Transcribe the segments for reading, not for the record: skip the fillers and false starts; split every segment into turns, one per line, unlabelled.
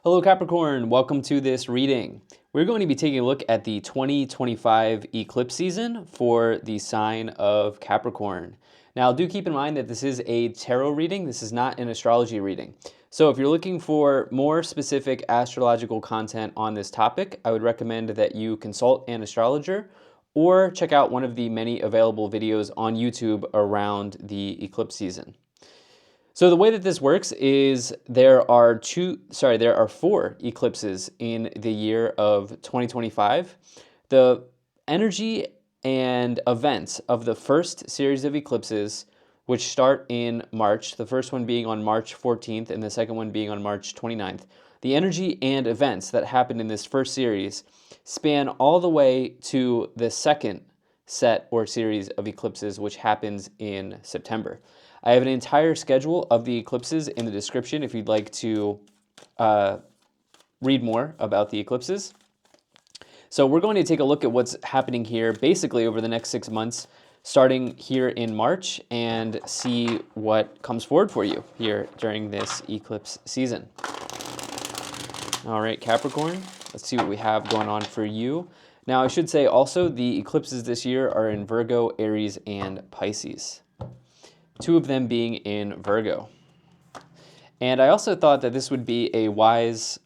Hello Capricorn, welcome to this reading. We're going to be taking a look at the 2025 eclipse season for the sign of Capricorn. Now do keep in mind that this is a tarot reading, this is not an astrology reading. So if you're looking for more specific astrological content on this topic, I would recommend that you consult an astrologer or check out one of the many available videos on YouTube around the eclipse season. So the way that this works is there are four eclipses in the year of 2025. The energy and events of the first series of eclipses, which start in March, the first one being on March 14th and the second one being on March 29th, the energy and events that happen in this first series span all the way to the second set or series of eclipses, which happens in September. I have an entire schedule of the eclipses in the description if you'd like to read more about the eclipses. So we're going to take a look at what's happening here basically over the next 6 months, starting here in March, and see what comes forward for you here during this eclipse season. All right, Capricorn, let's see what we have going on for you. Now, I should say also the eclipses this year are in Virgo, Aries, and Pisces. Two of them being in Virgo. And I also thought that this would be a wise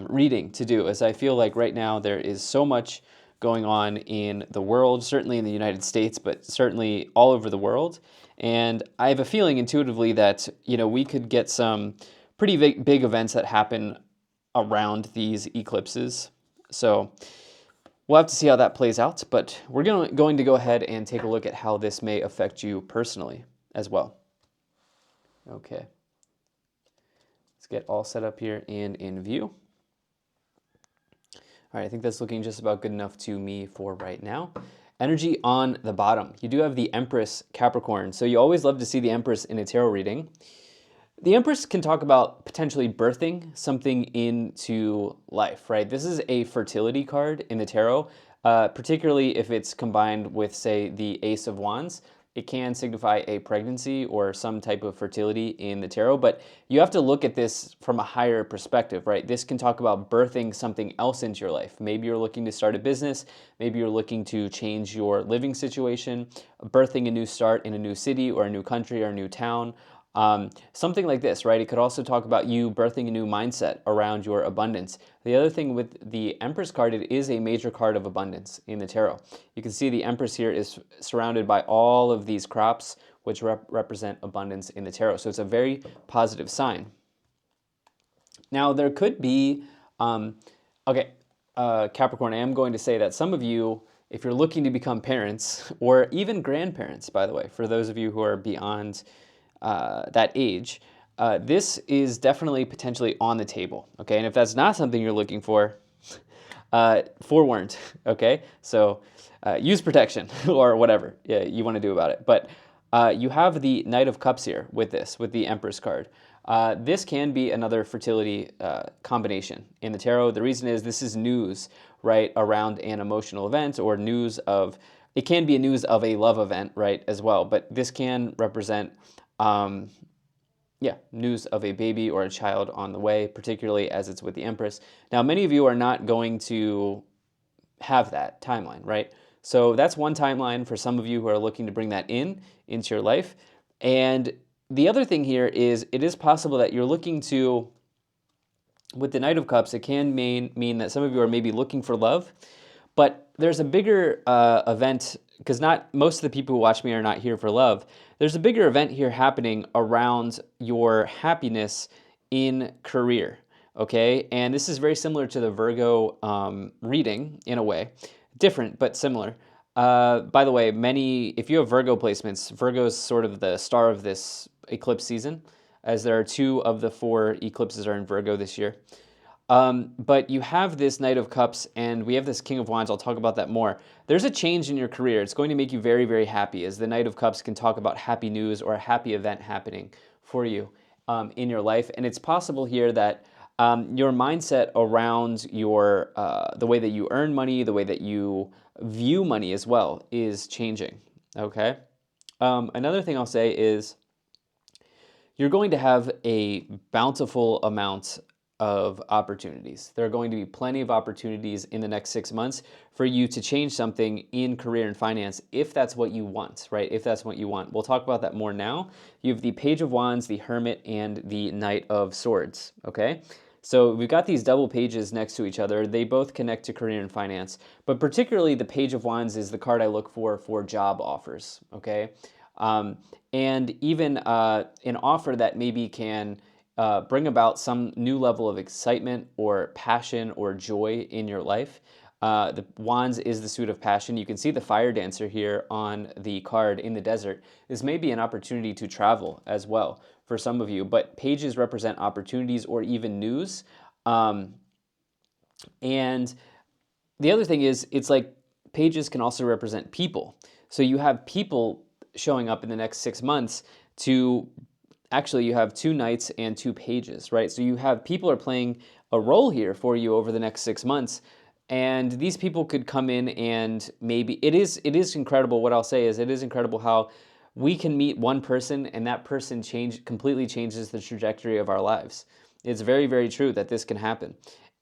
reading to do, as I feel like right now there is so much going on in the world, certainly in the United States, but certainly all over the world. And I have a feeling intuitively that, we could get some pretty big events that happen around these eclipses. So we'll have to see how that plays out, but we're going to go ahead and take a look at how this may affect you personally as well. Okay. Let's get all set up here and in view. All right, I think that's looking just about good enough to me for right now. Energy on the bottom. You do have the Empress Capricorn, so you always love to see the Empress in a tarot reading. The Empress can talk about potentially birthing something into life, right? This is a fertility card in the tarot, particularly if it's combined with, say, the Ace of Wands. It can signify a pregnancy or some type of fertility in the tarot, but you have to look at this from a higher perspective, right? This can talk about birthing something else into your life. Maybe you're looking to start a business, maybe you're looking to change your living situation, birthing a new start in a new city or a new country or a new town. Something like this, right? It could also talk about you birthing a new mindset around your abundance. The other thing with the Empress card, it is a major card of abundance in the tarot. You can see the Empress here is surrounded by all of these crops, which represent abundance in the tarot. So it's a very positive sign. Now, there could be, Capricorn, I am going to say that some of you, if you're looking to become parents, or even grandparents, by the way, for those of you who are beyond that age, this is definitely potentially on the table, okay? And if that's not something you're looking for, forewarned, okay? So use protection or whatever you want to do about it. But you have the Knight of Cups here with the Empress card. This can be another fertility combination in the tarot. The reason is this is news, right, around an emotional event, or news of, it can be a news of a love event, right, as well. But this can represent news of a baby or a child on the way, particularly as it's with the Empress. Now, many of you are not going to have that timeline, right? So that's one timeline for some of you who are looking to bring that into your life. And the other thing here is it is possible that you're looking to, with the Knight of Cups, it can mean that some of you are maybe looking for love, but there's a bigger event, because not most of the people who watch me are not here for love. There's a bigger event here happening around your happiness in career, okay? And this is very similar to the Virgo reading in a way. Different, but similar. By the way, if you have Virgo placements, Virgo is sort of the star of this eclipse season, as there are 2 of the 4 eclipses are in Virgo this year. But you have this Knight of Cups, and we have this King of Wands. I'll talk about that more. There's a change in your career. It's going to make you very, very happy, as the Knight of Cups can talk about happy news or a happy event happening for you in your life. And it's possible here that your mindset around the way that you earn money, the way that you view money as well, is changing, okay? Another thing I'll say is you're going to have a bountiful amount of opportunities. There are going to be plenty of opportunities in the next 6 months for you to change something in career and finance if that's what you want, right? If that's what you want. We'll talk about that more now. You have the Page of Wands, the Hermit, and the Knight of Swords, okay? So we've got these double pages next to each other. They both connect to career and finance, but particularly the Page of Wands is the card I look for job offers, okay? And even an offer that maybe can bring about some new level of excitement or passion or joy in your life. The Wands is the suit of passion. You can see the fire dancer here on the card in the desert. This may be an opportunity to travel as well for some of you, but pages represent opportunities or even news. And the other thing is, it's like pages can also represent people. So you have people showing up in the next 6 months to actually, you have two knights and two pages, right? So you have people are playing a role here for you over the next 6 months. And these people could come in and maybe it is incredible. What I'll say is it is incredible how we can meet one person and that person completely changes the trajectory of our lives. It's very, very true that this can happen.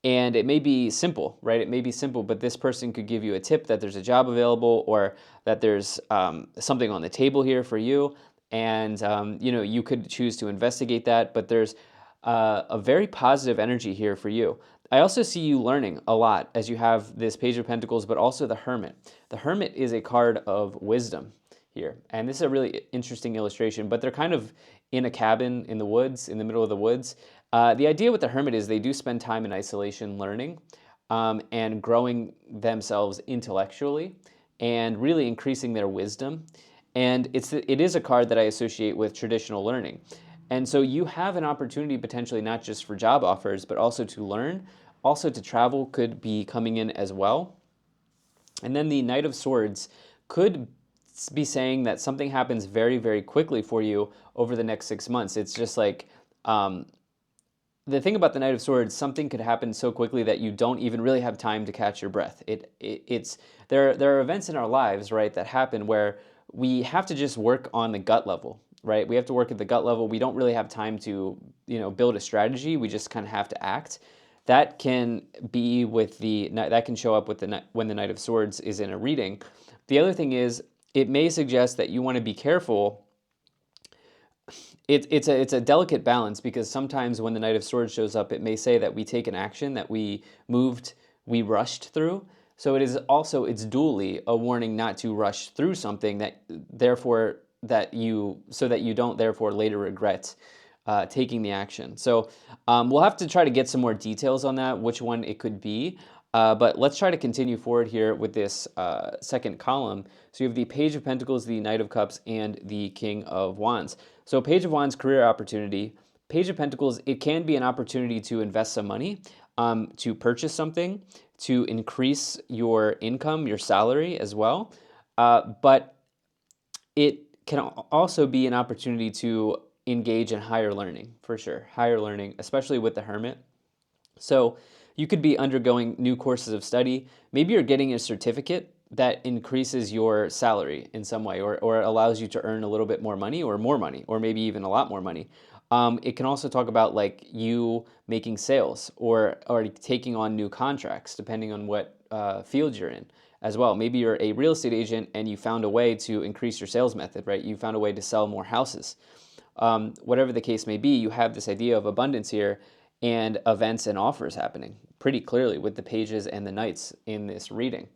And it may be simple, right? It may be simple, but this person could give you a tip that there's a job available or that there's something on the table here for you. And you could choose to investigate that, but there's a very positive energy here for you. I also see you learning a lot as you have this Page of Pentacles, but also the Hermit. The Hermit is a card of wisdom here, and this is a really interesting illustration, but they're kind of in a cabin in the woods, in the middle of the woods. The idea with the Hermit is they do spend time in isolation learning and growing themselves intellectually and really increasing their wisdom. And it is a card that I associate with traditional learning. And so you have an opportunity potentially not just for job offers, but also to learn. Also to travel could be coming in as well. And then the Knight of Swords could be saying that something happens very, very quickly for you over the next 6 months. It's just like the thing about the Knight of Swords, something could happen so quickly that you don't even really have time to catch your breath. There are events in our lives, right, that happen where we have to just work on the gut level, right? We have to work at the gut level. We don't really have time to, build a strategy. We just kind of have to act. That can be that can show up with when the Knight of Swords is in a reading. The other thing is, it may suggest that you want to be careful. It's a delicate balance because sometimes when the Knight of Swords shows up, it may say that we take an action that we rushed through. So it's dually a warning not to rush through something so that you don't therefore later regret taking the action. So we'll have to try to get some more details on that, which one it could be. But let's try to continue forward here with this second column. So you have the Page of Pentacles, the Knight of Cups, and the King of Wands. So Page of Wands, career opportunity. Page of Pentacles, it can be an opportunity to invest some money, to purchase something, to increase your income, your salary as well. But it can also be an opportunity to engage in higher learning, for sure. Higher learning, especially with the Hermit. So you could be undergoing new courses of study. Maybe you're getting a certificate that increases your salary in some way or allows you to earn a little bit more money, or maybe even a lot more money. It can also talk about like you making sales or taking on new contracts, depending on what field you're in as well. Maybe you're a real estate agent and you found a way to increase your sales method, right? You found a way to sell more houses. Whatever the case may be, you have this idea of abundance here and events and offers happening pretty clearly with the pages and the knights in this reading.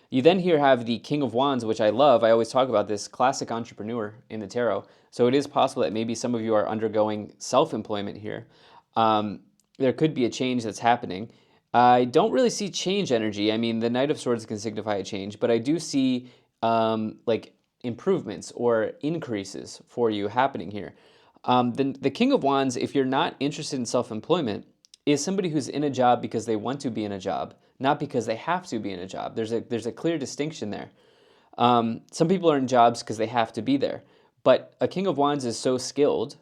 You then here have the King of Wands, which I love. I always talk about this classic entrepreneur in the tarot. So it is possible that maybe some of you are undergoing self-employment here. There could be a change that's happening. I don't really see change energy. I mean, the Knight of Swords can signify a change, but I do see like improvements or increases for you happening here. The King of Wands, if you're not interested in self-employment, is somebody who's in a job because they want to be in a job, not because they have to be in a job. There's a clear distinction there. Some people are in jobs because they have to be there, but a King of Wands is so skilled,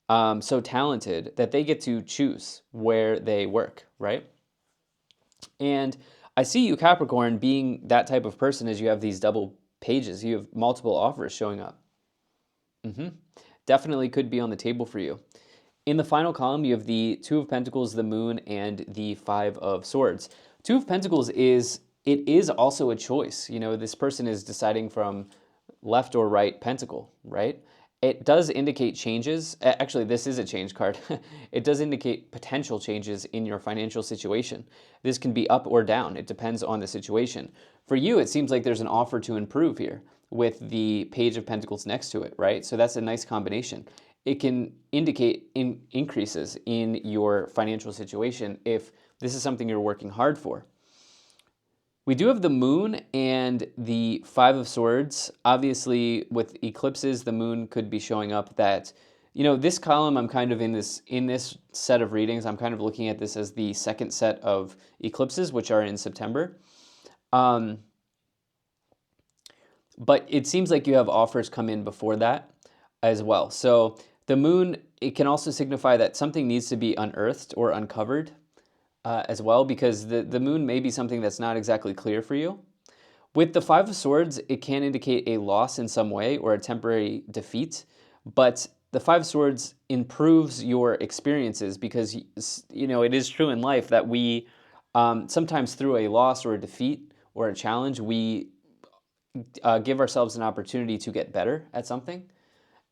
so talented that they get to choose where they work, right? And I see you, Capricorn, being that type of person as you have these double pages. You have multiple offers showing up. Definitely could be on the table for you. In the final column, you have the Two of Pentacles, the Moon, and the Five of Swords. Two of Pentacles is also a choice. You know, this person is deciding from left or right pentacle, right? It does indicate changes. Actually, this is a change card. It does indicate potential changes in your financial situation. This can be up or down. It depends on the situation. For you, it seems like there's an offer to improve here with the Page of Pentacles next to it, right? So that's a nice combination. It can indicate increases in your financial situation if this is something you're working hard for. We do have the Moon and the Five of Swords. Obviously, with eclipses, the Moon could be showing up that, you know, this column, I'm kind of in this set of readings, I'm kind of looking at this as the second set of eclipses, which are in September. But it seems like you have offers come in before that as well. So the Moon, it can also signify that something needs to be unearthed or uncovered as well, because the Moon may be something that's not exactly clear for you. With the Five of Swords, it can indicate a loss in some way or a temporary defeat, but the Five of Swords improves your experiences because, you know, it is true in life that we sometimes through a loss or a defeat or a challenge, we give ourselves an opportunity to get better at something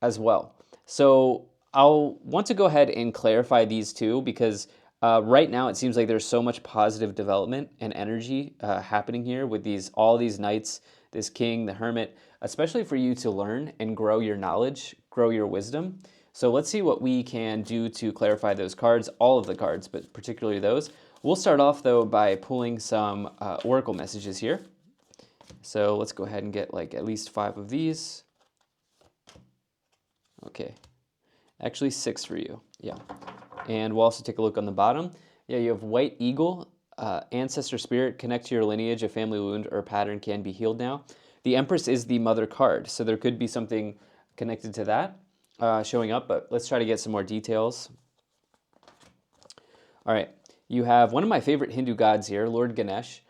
as well. So I'll want to go ahead and clarify these two because right now it seems like there's so much positive development and energy happening here with all these knights, this king, the hermit, especially for you to learn and grow your knowledge, grow your wisdom. So let's see what we can do to clarify those cards, all of the cards, but particularly those. We'll start off though by pulling some oracle messages here. So let's go ahead and get like at least 5 of these. Okay, actually 6 for you, yeah. And we'll also take a look on the bottom. Yeah, you have White Eagle, Ancestor Spirit, connect to your lineage, a family wound or pattern can be healed now. The Empress is the mother card, so there could be something connected to that showing up, but let's try to get some more details. All right, you have one of my favorite Hindu gods here, Lord Ganesh.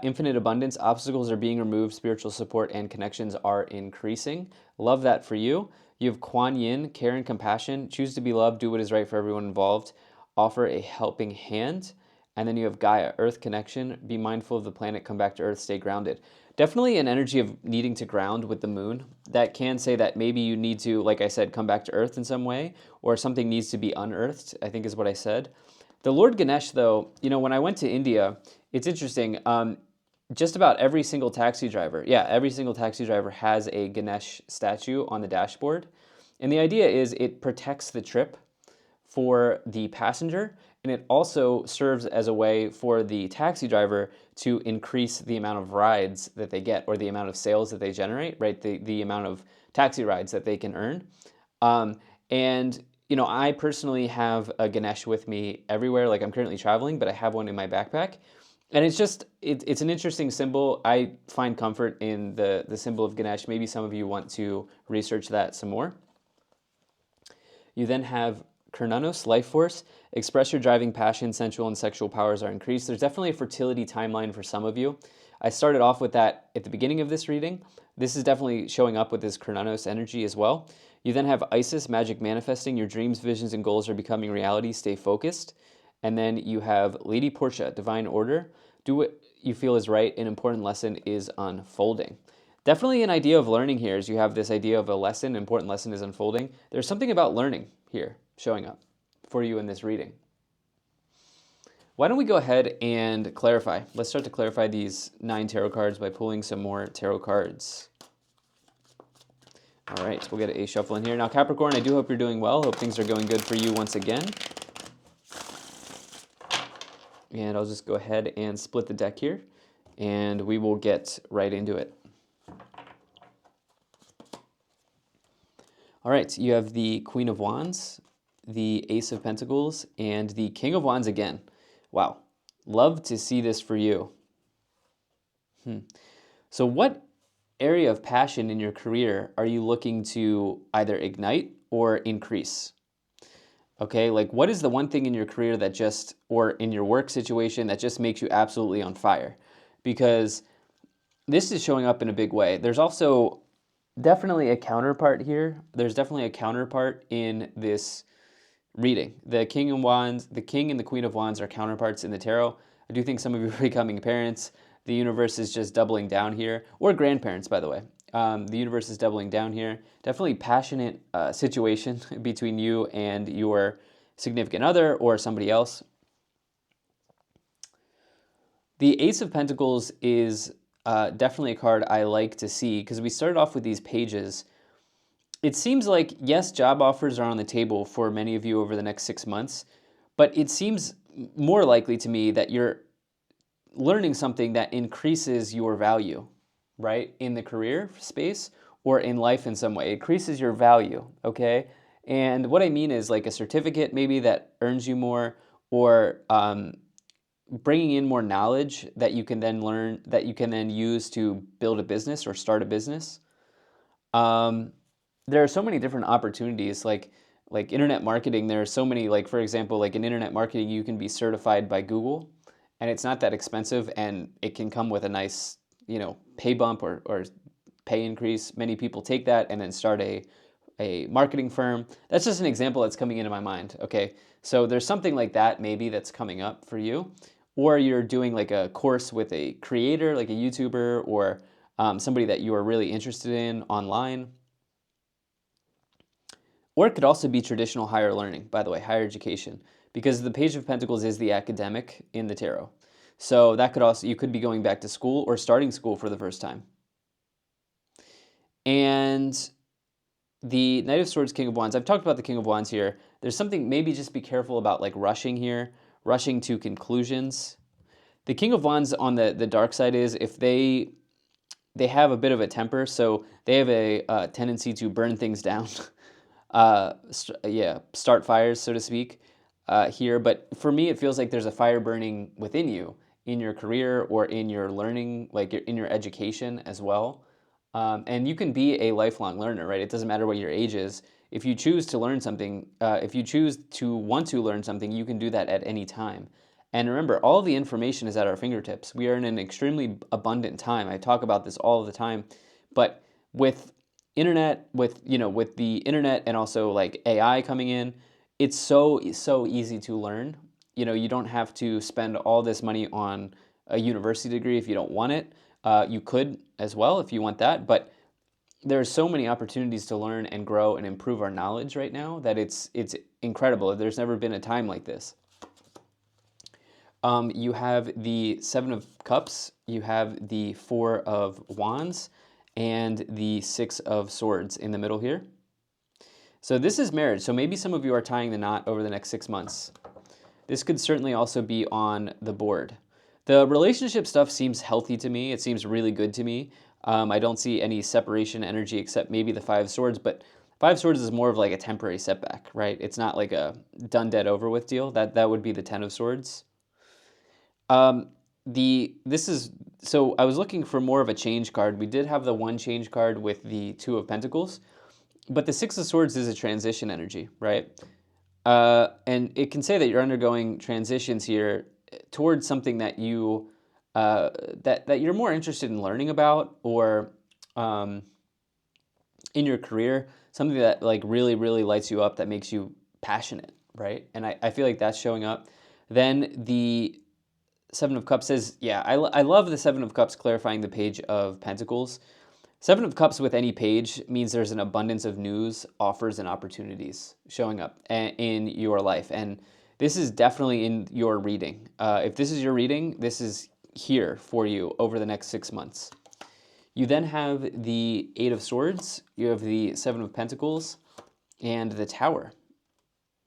Infinite abundance, obstacles are being removed, spiritual support and connections are increasing. Love that for you. You have Kuan Yin, care and compassion, choose to be loved, do what is right for everyone involved, offer a helping hand. And then you have Gaia, earth connection, be mindful of the planet, come back to earth, stay grounded. Definitely an energy of needing to ground with the moon. That can say that maybe you need to, like I said, come back to earth in some way, or something needs to be unearthed, I think is what I said. The Lord Ganesh, though, you know, when I went to India, it's interesting. Just about every single taxi driver, every single taxi driver has a Ganesh statue on the dashboard. And the idea is it protects the trip for the passenger, and it also serves as a way for the taxi driver to increase the amount of rides that they get or the amount of sales that they generate, right? The amount of taxi rides that they can earn. And you know, I personally have a Ganesh with me everywhere. Like I'm currently traveling, but I have one in my backpack. And it's just, it's an interesting symbol. I find comfort in the symbol of Ganesh. Maybe some of you want to research that some more. You then have Kernanos, life force. Express your driving passion, sensual and sexual powers are increased. There's definitely a fertility timeline for some of you. I started off with that at the beginning of this reading. This is definitely showing up with this Kernanos energy as well. You then have Isis, magic manifesting. Your dreams, visions, and goals are becoming reality. Stay focused. And then you have Lady Portia, divine order. Do what you feel is right. An important lesson is unfolding. Definitely an idea of learning here is you have this idea of a lesson, important lesson is unfolding. There's something about learning here showing up for you in this reading. Why don't we go ahead and clarify? Let's start to clarify these 9 tarot cards by pulling some more tarot cards. All right, we'll get a shuffle in here. Now, Capricorn, I do hope you're doing well. Hope things are going good for you once again. And I'll just go ahead and split the deck here, and we will get right into it. All right, you have the Queen of Wands, the Ace of Pentacles, and the King of Wands again. Wow, love to see this for you. So what area of passion in your career are you looking to either ignite or increase? Okay, like what is the one thing in your career that just, or in your work situation that just makes you absolutely on fire? Because this is showing up in a big way. There's also definitely a counterpart here. There's definitely a counterpart in this reading. The King and Wands, the King and the Queen of Wands are counterparts in the tarot. I do think some of you are becoming parents. The universe is just doubling down here, or grandparents, by the way. The universe is doubling down here. Definitely passionate situation between you and your significant other or somebody else. The Ace of Pentacles is definitely a card I like to see because we started off with these pages. It seems like, yes, job offers are on the table for many of you over the next 6 months, but it seems more likely to me that you're learning something that increases your value, right? In the career space or in life in some way. It increases your value, okay? And what I mean is like a certificate maybe that earns you more, or bringing in more knowledge that you can then learn, that you can then use to build a business or start a business. There are so many different opportunities, like internet marketing. There are so many, like for example, like in internet marketing, you can be certified by Google, and it's not that expensive, and it can come with a nice, pay bump or pay increase. Many people take that and then start a marketing firm. That's just an example that's coming into my mind. Okay, so there's something like that maybe that's coming up for you, or you're doing like a course with a creator, like a YouTuber, or somebody that you are really interested in online. Or it could also be traditional higher learning, by the way, higher education, because the Page of Pentacles is the academic in the tarot. So that could also, you could be going back to school or starting school for the first time. And the Knight of Swords, King of Wands, I've talked about the King of Wands here. There's something, maybe just be careful about like rushing here, rushing to conclusions. The King of Wands on the dark side is if they have a bit of a temper, so they have a tendency to burn things down. Start fires, so to speak, here. But for me, it feels like there's a fire burning within you, in your career or in your learning, like in your education as well. And you can be a lifelong learner, right? It doesn't matter what your age is. If you choose to learn something, if you choose to want to learn something, you can do that at any time. And remember, all the information is at our fingertips. We are in an extremely abundant time. I talk about this all the time, but with internet, with the internet and also like AI coming in, it's so easy to learn. You don't have to spend all this money on a university degree if you don't want it. You could as well if you want that, but there's so many opportunities to learn and grow and improve our knowledge right now that it's incredible. There's never been a time like this. You have the Seven of Cups, you have the Four of Wands, and the Six of Swords in the middle here. So this is marriage. So maybe some of you are tying the knot over the next 6 months. This could certainly also be on the board. The relationship stuff seems healthy to me. It seems really good to me. I don't see any separation energy except maybe the Five of Swords, but Five of Swords is more of like a temporary setback, right? It's not like a done, dead, over with deal. That would be the Ten of Swords. So I was looking for more of a change card. We did have the one change card with the Two of Pentacles, but the Six of Swords is a transition energy, right? And it can say that you're undergoing transitions here towards something that you that you're more interested in learning about, or in your career, something that like really, really lights you up, that makes you passionate, right? And I feel like that's showing up. Then the Seven of Cups says, yeah, I love the Seven of Cups clarifying the Page of Pentacles. Seven of Cups with any page means there's an abundance of news, offers, and opportunities showing up in your life. And this is definitely in your reading. If this is your reading, this is here for you over the next 6 months. You then have the Eight of Swords, you have the Seven of Pentacles, and the Tower.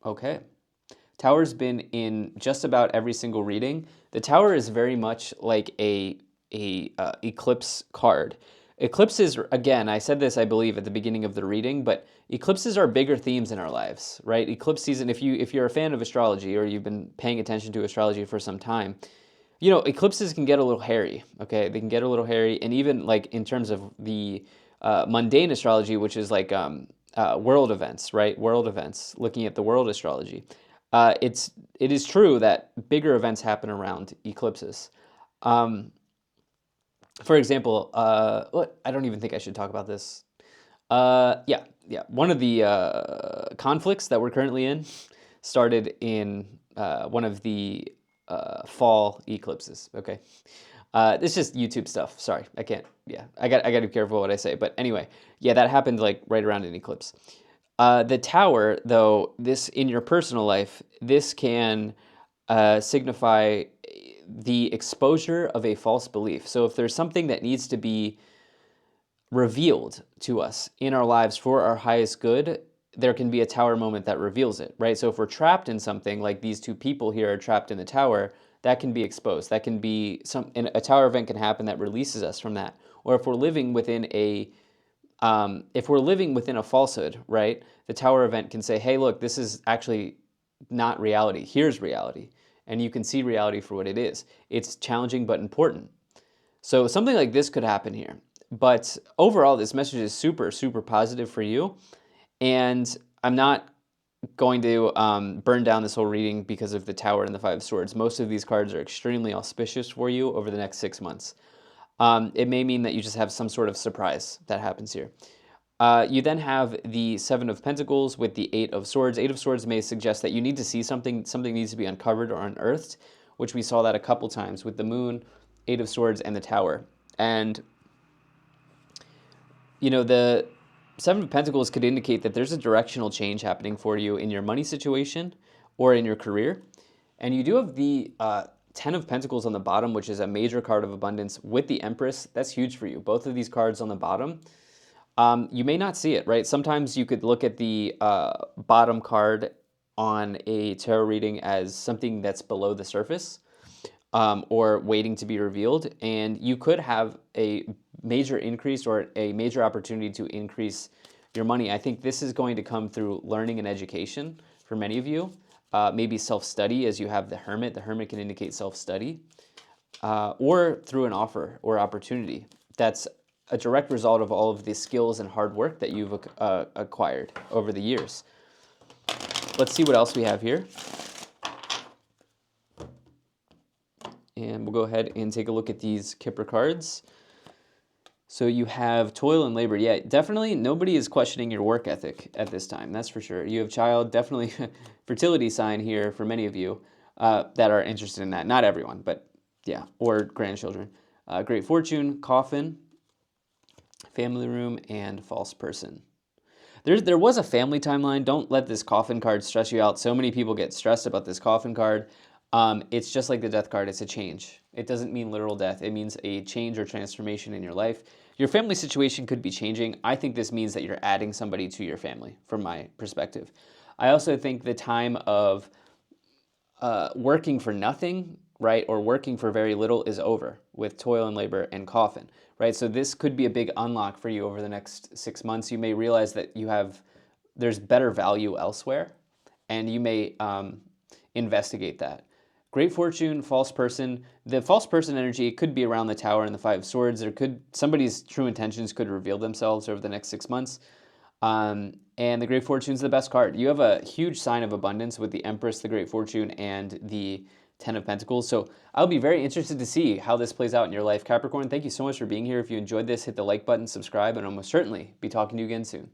Okay. Tower's been in just about every single reading. The Tower is very much like a eclipse card. Eclipses, again, I said this, I believe, at the beginning of the reading, but eclipses are bigger themes in our lives, right? Eclipse season, if you're a fan of astrology or you've been paying attention to astrology for some time, eclipses can get a little hairy, okay? They can get a little hairy, and even like in terms of the mundane astrology, which is like world events, right? World events, looking at the world astrology. It is true that bigger events happen around eclipses. For example, I don't even think I should talk about this. Yeah. One of the conflicts that we're currently in. started in one of the fall eclipses. Okay, it's just YouTube stuff. Sorry, I can't. Yeah, I got to be careful what I say. But anyway, yeah, that happened like right around an eclipse. The Tower, though, this in your personal life, this can signify the exposure of a false belief. So if there's something that needs to be revealed to us in our lives for our highest good, there can be a tower moment that reveals it, right? So if we're trapped in something, like these two people here are trapped in the tower, that can be exposed. That can be a tower event can happen that releases us from that. Or if we're living within a falsehood, right? The tower event can say, hey, look, this is actually not reality. Here's reality. And you can see reality for what it is. It's challenging but important. So something like this could happen here. But overall, this message is super, super positive for you. And I'm not going to burn down this whole reading because of the Tower and the Five of Swords. Most of these cards are extremely auspicious for you over the next 6 months. It may mean that you just have some sort of surprise that happens here. You then have the Seven of Pentacles with the Eight of Swords. Eight of Swords may suggest that you need to see something needs to be uncovered or unearthed, which we saw that a couple times with the Moon, Eight of Swords, and the Tower. And, you know, the Seven of Pentacles could indicate that there's a directional change happening for you in your money situation or in your career. And you do have the Ten of Pentacles on the bottom, which is a major card of abundance, with the Empress. That's huge for you. Both of these cards on the bottom. You may not see it, right? Sometimes you could look at the bottom card on a tarot reading as something that's below the surface or waiting to be revealed. And you could have a major increase or a major opportunity to increase your money. I think this is going to come through learning and education for many of you. Maybe self-study, as you have the Hermit. The Hermit can indicate self-study. Or through an offer or opportunity. That's a direct result of all of the skills and hard work that you've acquired over the years. Let's see what else we have here. And we'll go ahead and take a look at these Kipper cards. So you have toil and labor. Yeah, definitely nobody is questioning your work ethic at this time. That's for sure. You have child, definitely fertility sign here for many of you that are interested in that. Not everyone, but yeah, or grandchildren. Great fortune, coffin, family room, and false person. There was a family timeline. Don't let this coffin card stress you out. So many people get stressed about this coffin card. It's just like the death card. It's a change. It doesn't mean literal death. It means a change or transformation in your life. Your family situation could be changing. I think this means that you're adding somebody to your family, from my perspective. I also think the time of working for nothing, right, or working for very little is over with toil and labor and coffin, right? So this could be a big unlock for you over the next 6 months. You may realize that there's better value elsewhere, and you may investigate that. Great fortune, false person. The false person energy, it could be around the Tower and the Five of Swords. Somebody's true intentions could reveal themselves over the next 6 months. And the Great Fortune is the best card. You have a huge sign of abundance with the Empress, the Great Fortune, and the Ten of Pentacles. So I'll be very interested to see how this plays out in your life, Capricorn. Thank you so much for being here. If you enjoyed this, hit the like button, subscribe, and I'll most certainly be talking to you again soon.